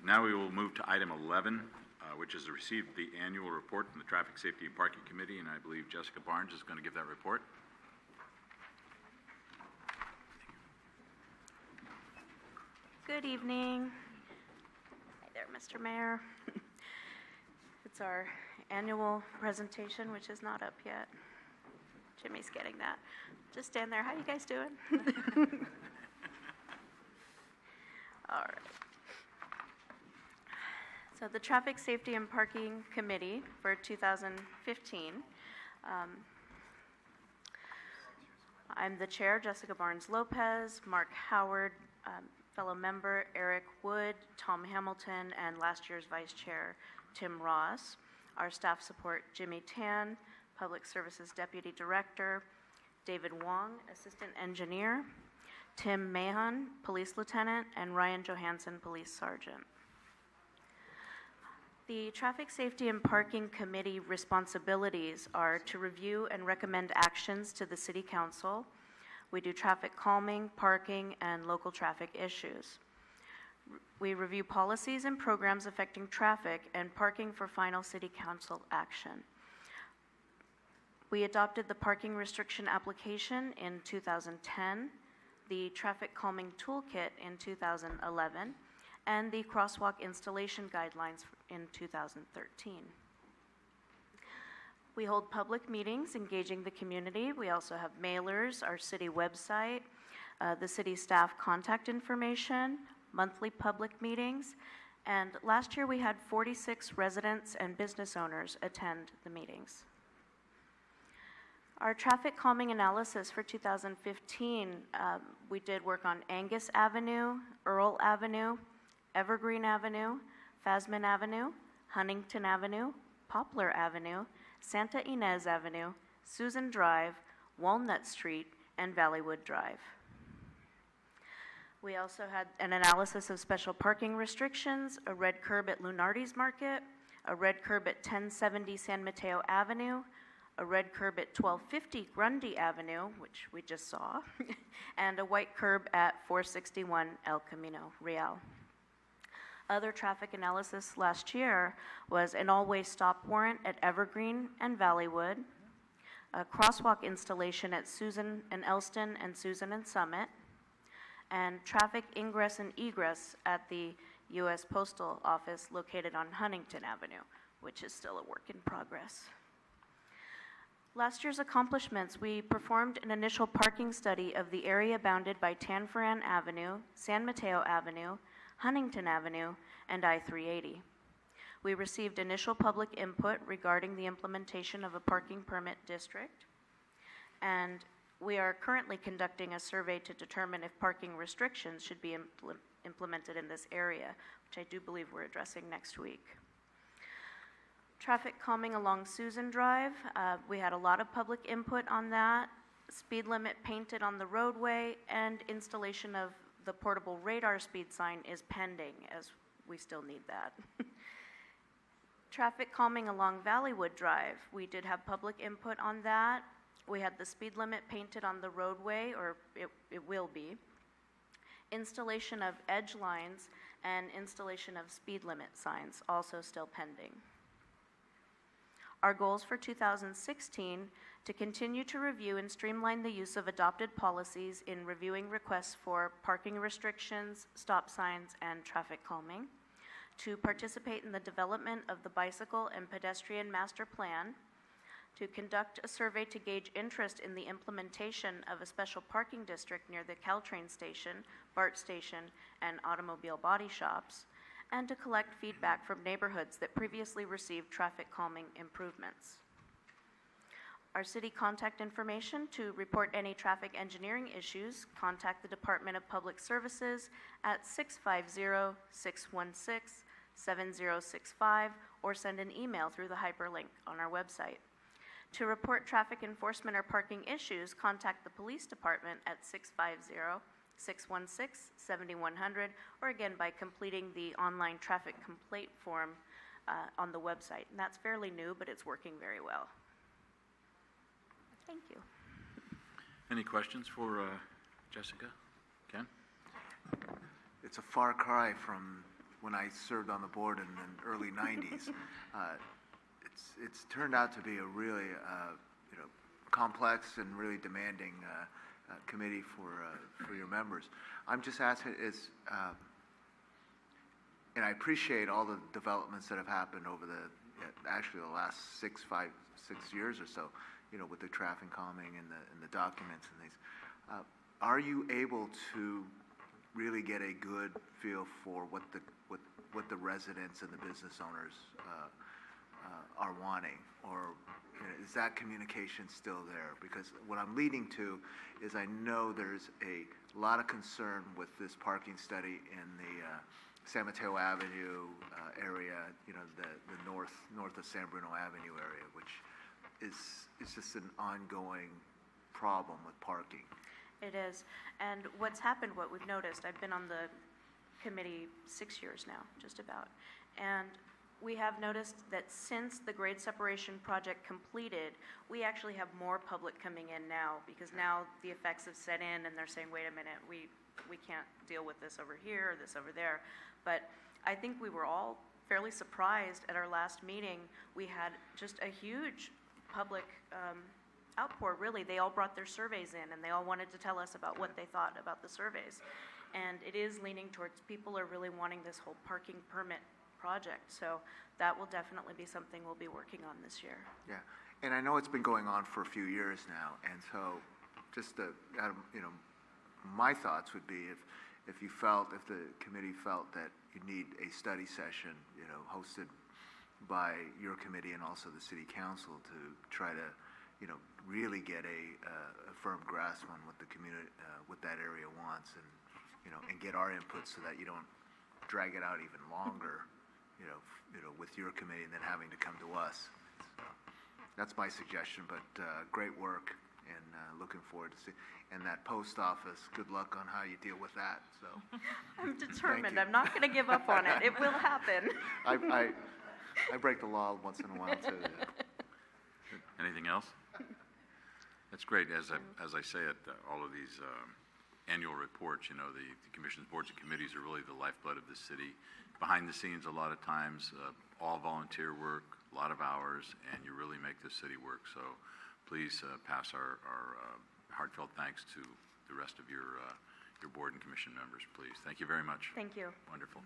Now we will move to item 11, which is to receive the annual report from the Traffic Safety and Parking Committee, and I believe Jessica Barnes is going to give that report. Good evening. Hi there, Mr. Mayor. It's our annual presentation, which is not up yet. Jimmy's getting that. Just stand there. How you guys doing? All right. So the Traffic Safety and Parking Committee for 2015. I'm the chair, Jessica Barnes Lopez, Mark Howard, fellow member Eric Wood, Tom Hamilton, and last year's vice chair, Tim Ross. Our staff support Jimmy Tan, Public Services Deputy Director, David Wong, Assistant Engineer, Tim Mahon, Police Lieutenant, and Ryan Johansson, Police Sergeant. The Traffic Safety and Parking Committee responsibilities are to review and recommend actions to the City Council. We do traffic calming, parking, and local traffic issues. We review policies and programs affecting traffic and parking for final City Council action. We adopted the parking restriction application in 2010, the traffic calming toolkit in 2011, and the crosswalk installation guidelines in 2013. We hold public meetings engaging the community. We also have mailers, our city website, the city staff contact information, monthly public meetings, and last year we had 46 residents and business owners attend the meetings. Our traffic calming analysis for 2015, we did work on Angus Avenue, Earl Avenue, Evergreen Avenue, Fasman Avenue, Huntington Avenue, Poplar Avenue, Santa Ynez Avenue, Susan Drive, Walnut Street, and Valleywood Drive. We also had an analysis of special parking restrictions, a red curb at Lunardi's Market, a red curb at 1070 San Mateo Avenue, a red curb at 1250 Grundy Avenue, which we just saw, and a white curb at 461 El Camino Real. Other traffic analysis last year was an all-way stop warrant at Evergreen and Valleywood, a crosswalk installation at Susan and Elston and Susan and Summit, and traffic ingress and egress at the U.S. Postal Office located on Huntington Avenue, which is still a work in progress. Last year's accomplishments, we performed an initial parking study of the area bounded by Tanforan Avenue, San Mateo Avenue, Huntington Avenue, and I-380. We received initial public input regarding the implementation of a parking permit district, and we are currently conducting a survey to determine if parking restrictions should be implemented in this area, which I do believe we're addressing next week. Traffic calming along Susan Drive, we had a lot of public input on that. Speed limit painted on the roadway, and installation of the portable radar speed sign is pending, as we still need that. Traffic calming along Valleywood Drive, we did have public input on that. We had the speed limit painted on the roadway, or it will be. Installation of edge lines and installation of speed limit signs, also still pending. Our goals for 2016, to continue to review and streamline the use of adopted policies in reviewing requests for parking restrictions, stop signs, and traffic calming. To participate in the development of the bicycle and pedestrian master plan. To conduct a survey to gauge interest in the implementation of a special parking district near the Caltrain station, BART station, and automobile body shops. And to collect feedback from neighborhoods that previously received traffic calming improvements. Our city contact information: to report any traffic engineering issues, contact the Department of Public Services at 650-616-7065 or send an email through the hyperlink on our website. To report traffic enforcement or parking issues, contact the police department at 650-616-7100, or again by completing the online traffic complaint form on the website. And that's fairly new, but it's working very well. Thank you. Any questions for Jessica? Ken? It's a far cry from when I served on the board in the early 90s. It's turned out to be a really, complex and really demanding committee for your members. I'm just asking and I appreciate all the developments that have happened over actually the last 6 years or so, with the traffic calming and the documents and things. Are you able to really get a good feel for what the residents and the business owners are wanting, or is that communication still there? Because what I'm leading to is I know there's a lot of concern with this parking study in the San Mateo Avenue area, the north of San Bruno Avenue area, which is just an ongoing problem with parking. It is. And what's happened, what we've noticed, I've been on the committee 6 years now, just about. And we have noticed that since the grade separation project completed, we actually have more public coming in now, because now the effects have set in and they're saying, wait a minute, we can't deal with this over here or this over there. But I think we were all fairly surprised at our last meeting. We had just a huge public outpour, really. They all brought their surveys in, and they all wanted to tell us about what they thought about the surveys. And it is leaning towards people are really wanting this whole parking permit project. So that will definitely be something we'll be working on this year. Yeah, and I know it's been going on for a few years now, and so just my thoughts would be if the committee felt that you need a study session, hosted by your committee and also the city council to try to, really get a firm grasp on what the community, what that area wants, and and get our input so that you don't drag it out even longer, with your committee and then having to come to us. So that's my suggestion. But great work, and looking forward to see. And that post office, good luck on how you deal with that. So I'm determined. I'm not going to give up on it. It will happen. I break the law once in a while too. Anything else? That's great. As I say at all of these annual reports, the commissions, boards, and committees are really the lifeblood of the city. Behind the scenes, a lot of times, all volunteer work, a lot of hours, and you really make the city work. So please pass our heartfelt thanks to the rest of your board and commission members, please. Thank you very much. Thank you. Wonderful.